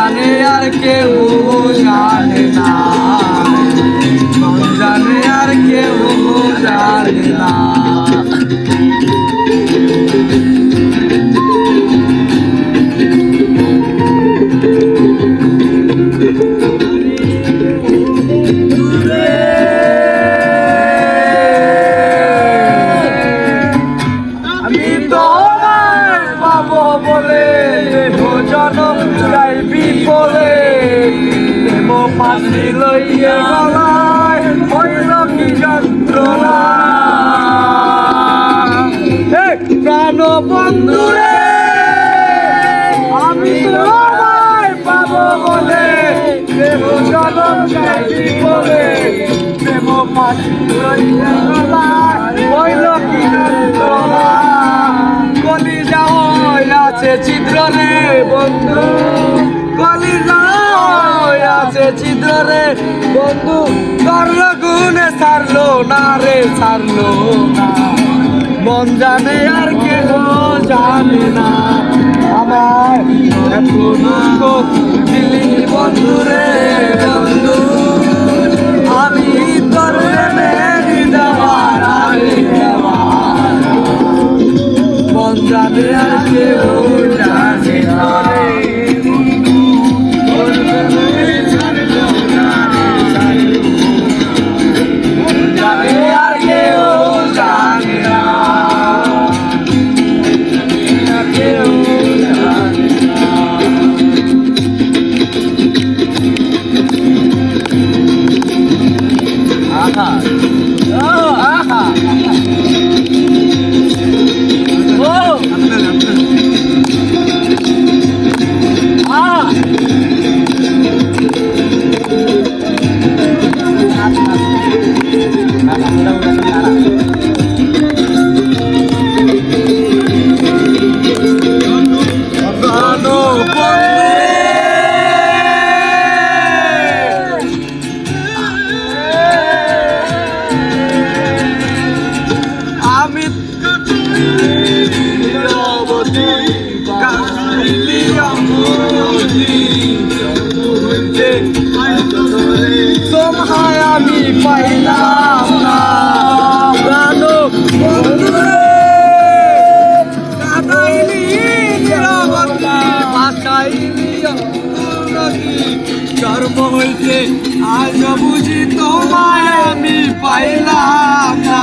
জানে আর কেউ জানে না, মন জানে আর কেউ জানে না। আমি তোমায় পাবো বলে জনম যাইবি বলে প্রেম পাখি লইয়া গলায় হইল কি যন্ত্রণা। প্রাণ বন্ধুরে আমি তোমায় পাবো বলে প্রেম জনম যাইবি বলে প্রেম পাখি লইয়া গলায় হইল কি যন্ত্রণা। কলিজা আছে ছিদ্র রে বন্ধু, কলিজা আছে ছিদ্র রে বন্ধু, করল গুনে ছাড়লো না রে ছাড়লো না। মন জানে আর কেউ জানে না, আমার এত দুঃখ দিলি বন্ধু রে বন্ধু। আমি তোর দেওয়ার আরে দেওয়ার, মন জানে আর কেউ জানে না রে। জানে আর কেউ জানে না, কেউ জানে না। আহা আহা তোমায় আমি পাইলাম না, প্রাণ বন্ধুরে কাটাইলি নিরবতা ভাসাইলি নদী জন্ম হইতে আজ বুঝি তোমায় আমি পাইলাম না।